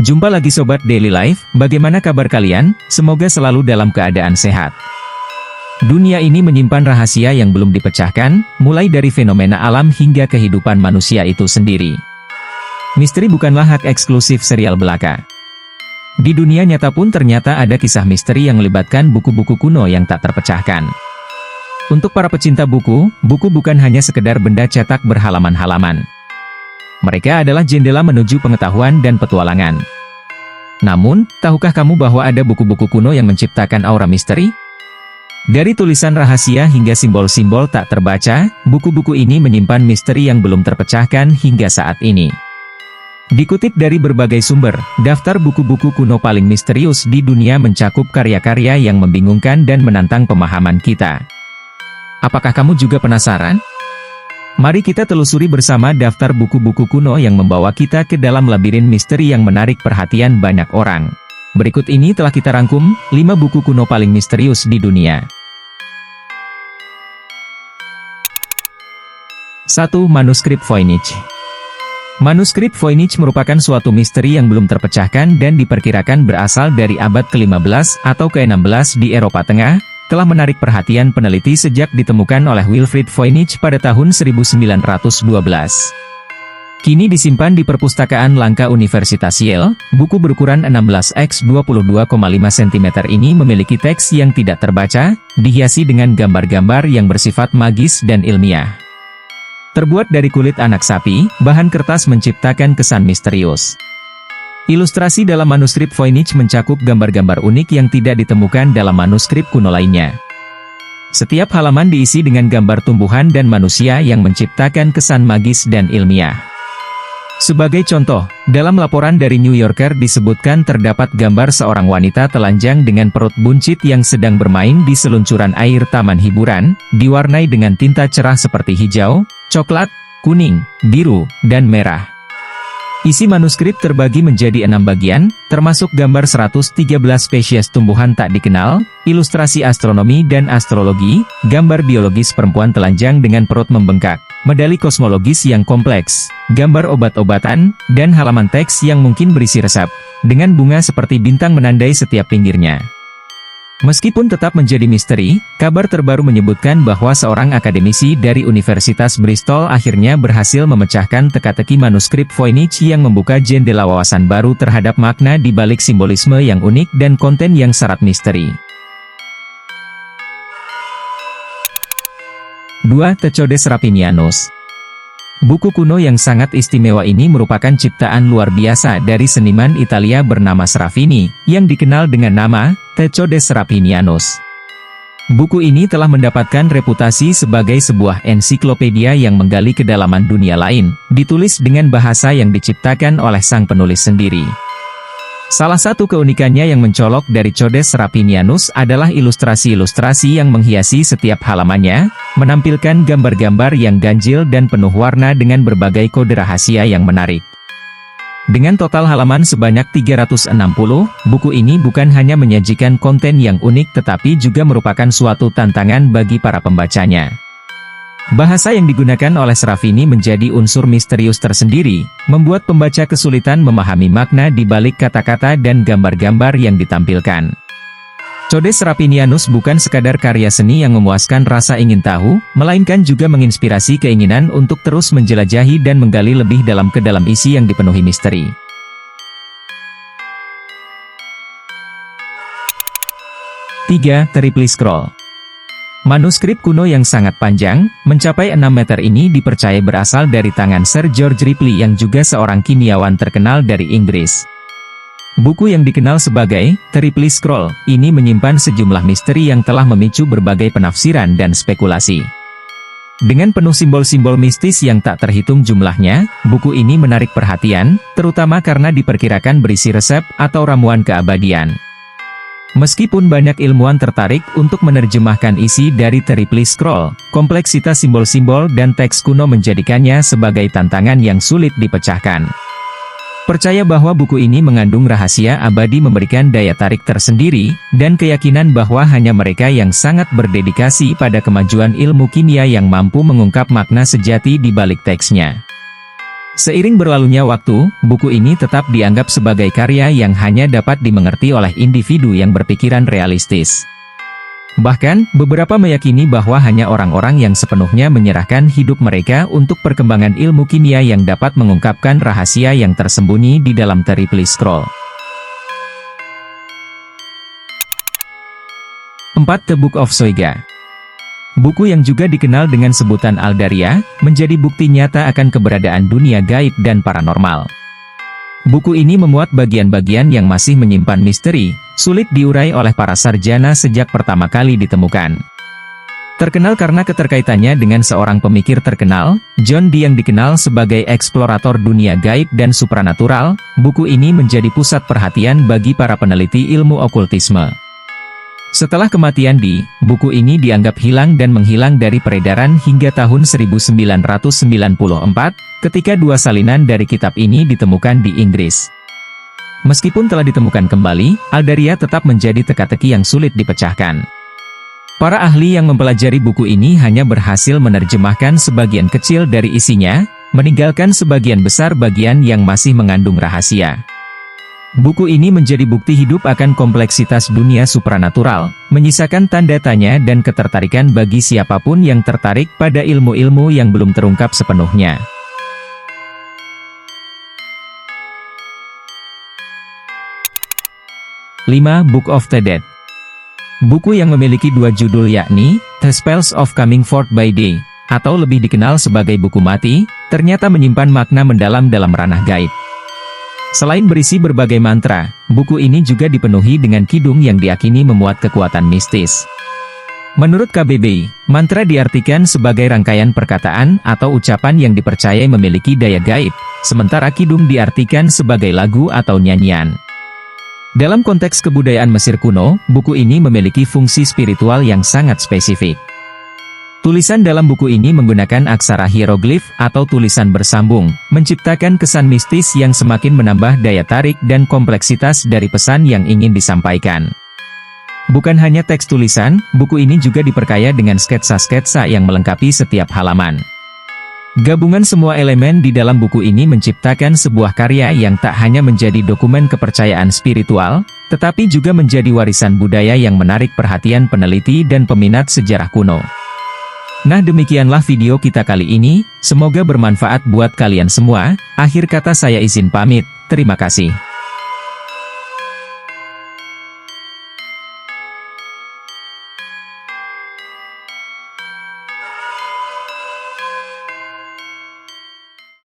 Jumpa lagi Sobat Daily Life, bagaimana kabar kalian? Semoga selalu dalam keadaan sehat. Dunia ini menyimpan rahasia yang belum dipecahkan, mulai dari fenomena alam hingga kehidupan manusia itu sendiri. Misteri bukanlah hak eksklusif serial belaka. Di dunia nyata pun ternyata ada kisah misteri yang melibatkan buku-buku kuno yang tak terpecahkan. Untuk para pecinta buku, buku bukan hanya sekedar benda cetak berhalaman-halaman. Mereka adalah jendela menuju pengetahuan dan petualangan. Namun, tahukah kamu bahwa ada buku-buku kuno yang menciptakan aura misteri? Dari tulisan rahasia hingga simbol-simbol tak terbaca, buku-buku ini menyimpan misteri yang belum terpecahkan hingga saat ini. Dikutip dari berbagai sumber, daftar buku-buku kuno paling misterius di dunia mencakup karya-karya yang membingungkan dan menantang pemahaman kita. Apakah kamu juga penasaran? Mari kita telusuri bersama daftar buku-buku kuno yang membawa kita ke dalam labirin misteri yang menarik perhatian banyak orang. Berikut ini telah kita rangkum, 5 buku kuno paling misterius di dunia. 1. Manuskrip Voynich. Manuskrip Voynich merupakan suatu misteri yang belum terpecahkan dan diperkirakan berasal dari abad ke-15 atau ke-16 di Eropa Tengah, telah menarik perhatian peneliti sejak ditemukan oleh Wilfrid Voynich pada tahun 1912. Kini disimpan di perpustakaan langka Universitas Yale, buku berukuran 16 x 22,5 cm ini memiliki teks yang tidak terbaca, dihiasi dengan gambar-gambar yang bersifat magis dan ilmiah. Terbuat dari kulit anak sapi, bahan kertas menciptakan kesan misterius. Ilustrasi dalam manuskrip Voynich mencakup gambar-gambar unik yang tidak ditemukan dalam manuskrip kuno lainnya. Setiap halaman diisi dengan gambar tumbuhan dan manusia yang menciptakan kesan magis dan ilmiah. Sebagai contoh, dalam laporan dari New Yorker disebutkan terdapat gambar seorang wanita telanjang dengan perut buncit yang sedang bermain di seluncuran air taman hiburan, diwarnai dengan tinta cerah seperti hijau, coklat, kuning, biru, dan merah. Isi manuskrip terbagi menjadi 6 bagian, termasuk gambar 113 spesies tumbuhan tak dikenal, ilustrasi astronomi dan astrologi, gambar biologis perempuan telanjang dengan perut membengkak, medali kosmologis yang kompleks, gambar obat-obatan, dan halaman teks yang mungkin berisi resep, dengan bunga seperti bintang menandai setiap pinggirnya. Meskipun tetap menjadi misteri, kabar terbaru menyebutkan bahwa seorang akademisi dari Universitas Bristol akhirnya berhasil memecahkan teka-teki manuskrip Voynich yang membuka jendela wawasan baru terhadap makna di balik simbolisme yang unik dan konten yang syarat misteri. 2. Theodes Rapinianus. Buku kuno yang sangat istimewa ini merupakan ciptaan luar biasa dari seniman Italia bernama Serafini, yang dikenal dengan nama Theodes Rapinianus. Buku ini telah mendapatkan reputasi sebagai sebuah ensiklopedia yang menggali kedalaman dunia lain, ditulis dengan bahasa yang diciptakan oleh sang penulis sendiri. Salah satu keunikannya yang mencolok dari Theodes Rapinianus adalah ilustrasi-ilustrasi yang menghiasi setiap halamannya, menampilkan gambar-gambar yang ganjil dan penuh warna dengan berbagai kode rahasia yang menarik. Dengan total halaman sebanyak 360, buku ini bukan hanya menyajikan konten yang unik tetapi juga merupakan suatu tantangan bagi para pembacanya. Bahasa yang digunakan oleh Serafini menjadi unsur misterius tersendiri, membuat pembaca kesulitan memahami makna di balik kata-kata dan gambar-gambar yang ditampilkan. Theodes Rapinianus bukan sekadar karya seni yang memuaskan rasa ingin tahu, melainkan juga menginspirasi keinginan untuk terus menjelajahi dan menggali lebih dalam ke dalam isi yang dipenuhi misteri. 3. Triply Scroll. Manuskrip kuno yang sangat panjang, mencapai 6 meter ini dipercaya berasal dari tangan Sir George Ripley yang juga seorang kimiawan terkenal dari Inggris. Buku yang dikenal sebagai Triply Scroll ini menyimpan sejumlah misteri yang telah memicu berbagai penafsiran dan spekulasi. Dengan penuh simbol-simbol mistis yang tak terhitung jumlahnya, buku ini menarik perhatian, terutama karena diperkirakan berisi resep atau ramuan keabadian. Meskipun banyak ilmuwan tertarik untuk menerjemahkan isi dari Triply Scroll, kompleksitas simbol-simbol dan teks kuno menjadikannya sebagai tantangan yang sulit dipecahkan. Percaya bahwa buku ini mengandung rahasia abadi memberikan daya tarik tersendiri, dan keyakinan bahwa hanya mereka yang sangat berdedikasi pada kemajuan ilmu kimia yang mampu mengungkap makna sejati di balik teksnya. Seiring berlalunya waktu, buku ini tetap dianggap sebagai karya yang hanya dapat dimengerti oleh individu yang berpikiran realistis. Bahkan, beberapa meyakini bahwa hanya orang-orang yang sepenuhnya menyerahkan hidup mereka untuk perkembangan ilmu kimia yang dapat mengungkapkan rahasia yang tersembunyi di dalam The Ripley Scroll. 4. The Book of Soiga. Buku yang juga dikenal dengan sebutan Aldaria, menjadi bukti nyata akan keberadaan dunia gaib dan paranormal. Buku ini memuat bagian-bagian yang masih menyimpan misteri, sulit diurai oleh para sarjana sejak pertama kali ditemukan. Terkenal karena keterkaitannya dengan seorang pemikir terkenal, John Dee yang dikenal sebagai eksplorator dunia gaib dan supranatural, buku ini menjadi pusat perhatian bagi para peneliti ilmu okultisme. Setelah kematian Dee, buku ini dianggap hilang dan menghilang dari peredaran hingga tahun 1994, ketika dua salinan dari kitab ini ditemukan di Inggris. Meskipun telah ditemukan kembali, Aldaria tetap menjadi teka-teki yang sulit dipecahkan. Para ahli yang mempelajari buku ini hanya berhasil menerjemahkan sebagian kecil dari isinya, meninggalkan sebagian besar bagian yang masih mengandung rahasia. Buku ini menjadi bukti hidup akan kompleksitas dunia supranatural, menyisakan tanda tanya dan ketertarikan bagi siapapun yang tertarik pada ilmu-ilmu yang belum terungkap sepenuhnya. Book of the Dead. Buku yang memiliki dua judul yakni, The Spells of Coming Forth by Day, atau lebih dikenal sebagai buku mati, ternyata menyimpan makna mendalam dalam ranah gaib. Selain berisi berbagai mantra, buku ini juga dipenuhi dengan kidung yang diyakini memuat kekuatan mistis. Menurut KBBI, mantra diartikan sebagai rangkaian perkataan atau ucapan yang dipercayai memiliki daya gaib, sementara kidung diartikan sebagai lagu atau nyanyian. Dalam konteks kebudayaan Mesir kuno, buku ini memiliki fungsi spiritual yang sangat spesifik. Tulisan dalam buku ini menggunakan aksara hieroglif atau tulisan bersambung, menciptakan kesan mistis yang semakin menambah daya tarik dan kompleksitas dari pesan yang ingin disampaikan. Bukan hanya teks tulisan, buku ini juga diperkaya dengan sketsa-sketsa yang melengkapi setiap halaman. Gabungan semua elemen di dalam buku ini menciptakan sebuah karya yang tak hanya menjadi dokumen kepercayaan spiritual, tetapi juga menjadi warisan budaya yang menarik perhatian peneliti dan peminat sejarah kuno. Nah, demikianlah video kita kali ini, semoga bermanfaat buat kalian semua. Akhir kata saya izin pamit, terima kasih.